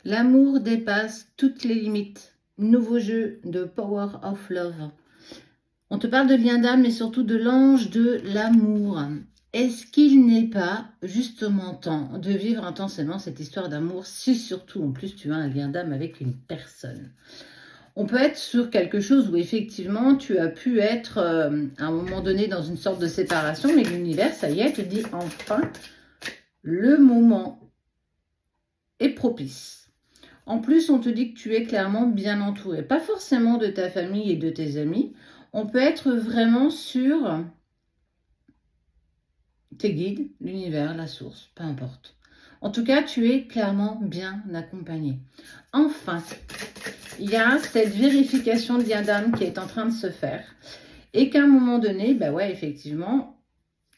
L'amour dépasse toutes les limites. Nouveau jeu de Power of Love. On te parle de lien d'âme, mais surtout de l'ange de l'amour. Est-ce qu'il n'est pas justement temps de vivre intensément cette histoire d'amour si surtout en plus tu as un lien d'âme avec une personne? On peut être sur quelque chose où effectivement tu as pu être à un moment donné dans une sorte de séparation, mais l'univers, ça y est, te dit enfin, le moment est propice. En plus, on te dit que tu es clairement bien entouré. Pas forcément de ta famille et de tes amis. On peut être vraiment sur tes guides, l'univers, la source, peu importe. En tout cas, tu es clairement bien accompagné. Enfin, il y a cette vérification de lien d'âme qui est en train de se faire. Et qu'à un moment donné, bah ouais, effectivement,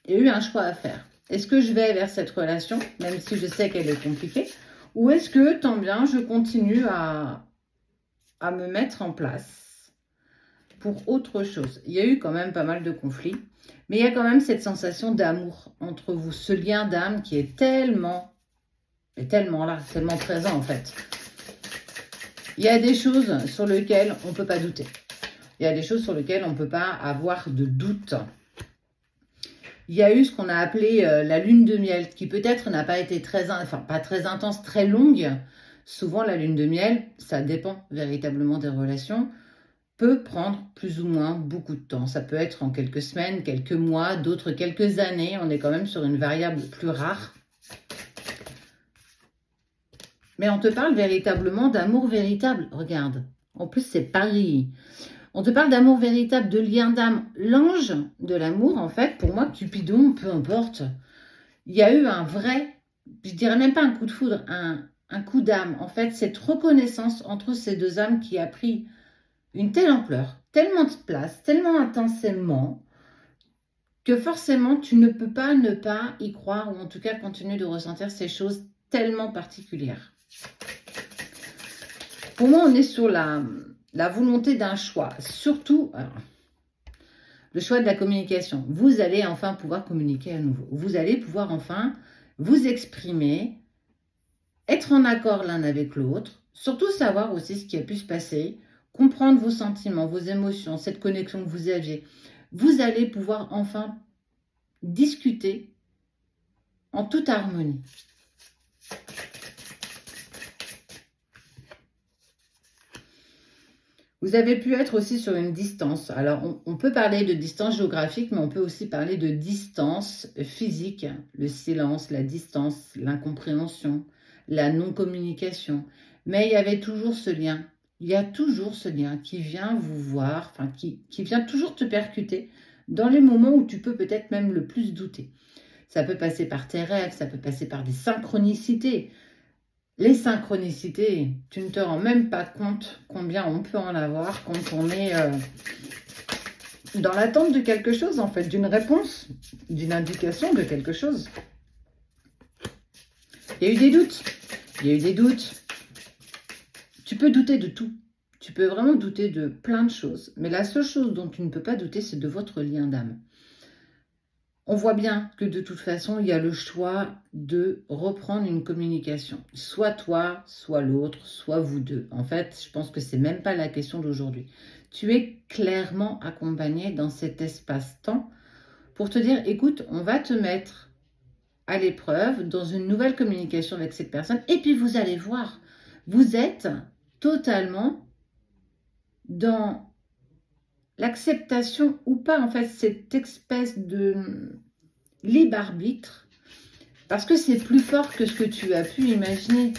il y a eu un choix à faire. Est-ce que je vais vers cette relation, même si je sais qu'elle est compliquée, ou est-ce que, tant bien, je continue à me mettre en place pour autre chose? Il y a eu quand même pas mal de conflits, mais il y a quand même cette sensation d'amour entre vous, ce lien d'âme qui est tellement là, tellement présent en fait. Il y a des choses sur lesquelles on ne peut pas douter. Il y a des choses sur lesquelles on ne peut pas avoir de doute. Il y a eu ce qu'on a appelé la lune de miel, qui peut-être n'a pas été pas très intense, très longue. Souvent, la lune de miel, ça dépend véritablement des relations, peut prendre plus ou moins beaucoup de temps. Ça peut être en quelques semaines, quelques mois, d'autres quelques années. On est quand même sur une variable plus rare. Mais on te parle véritablement d'amour véritable. Regarde, en plus c'est Paris. On te parle d'amour véritable, de lien d'âme. L'ange de l'amour, en fait, pour moi, Cupidon, peu importe. Il y a eu un vrai, je dirais même pas un coup de foudre, un coup d'âme. En fait, cette reconnaissance entre ces deux âmes qui a pris une telle ampleur, tellement de place, tellement intensément, que forcément, tu ne peux pas ne pas y croire, ou en tout cas continuer de ressentir ces choses tellement particulières. Pour moi, on est sur la volonté d'un choix, surtout le choix de la communication. Vous allez enfin pouvoir communiquer à nouveau. Vous allez pouvoir enfin vous exprimer, être en accord l'un avec l'autre, surtout savoir aussi ce qui a pu se passer, comprendre vos sentiments, vos émotions, cette connexion que vous aviez. Vous allez pouvoir enfin discuter en toute harmonie. Vous avez pu être aussi sur une distance. Alors, on peut parler de distance géographique, mais on peut aussi parler de distance physique. Le silence, la distance, l'incompréhension, la non-communication. Mais il y avait toujours ce lien. Il y a toujours ce lien qui vient vous voir, enfin, qui vient toujours te percuter dans les moments où tu peux peut-être même le plus douter. Ça peut passer par tes rêves, ça peut passer par des synchronicités. Les synchronicités, tu ne te rends même pas compte combien on peut en avoir quand on est dans l'attente de quelque chose, en fait, d'une réponse, d'une indication de quelque chose. Il y a eu des doutes. Il y a eu des doutes. Tu peux douter de tout. Tu peux vraiment douter de plein de choses. Mais la seule chose dont tu ne peux pas douter, c'est de votre lien d'âme. On voit bien que de toute façon, il y a le choix de reprendre une communication. Soit toi, soit l'autre, soit vous deux. En fait, je pense que c'est même pas la question d'aujourd'hui. Tu es clairement accompagné dans cet espace-temps pour te dire, écoute, on va te mettre à l'épreuve dans une nouvelle communication avec cette personne. Et puis vous allez voir, vous êtes totalement dans l'acceptation ou pas, en fait, cette espèce de libre arbitre, parce que c'est plus fort que ce que tu as pu imaginer.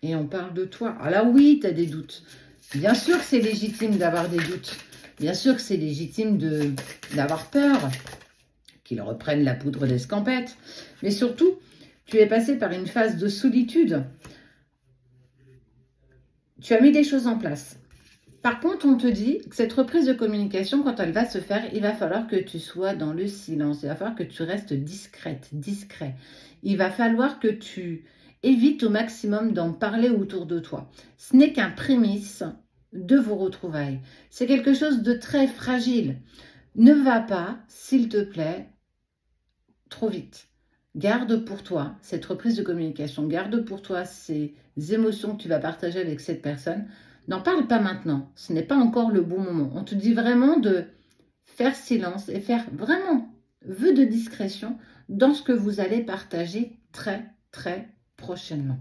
Et on parle de toi. Ah là oui, tu as des doutes. Bien sûr que c'est légitime d'avoir des doutes. Bien sûr que c'est légitime d'avoir peur qu'ils reprennent la poudre d'escampette. Mais surtout, tu es passé par une phase de solitude. Tu as mis des choses en place. Par contre, on te dit que cette reprise de communication, quand elle va se faire, il va falloir que tu sois dans le silence. Il va falloir que tu restes discrète, discret. Il va falloir que tu évites au maximum d'en parler autour de toi. Ce n'est qu'un prémisse de vos retrouvailles. C'est quelque chose de très fragile. Ne va pas, s'il te plaît, trop vite. Garde pour toi cette reprise de communication, garde pour toi ces émotions que tu vas partager avec cette personne. N'en parle pas maintenant, ce n'est pas encore le bon moment. On te dit vraiment de faire silence et faire vraiment vœu de discrétion dans ce que vous allez partager très, très prochainement.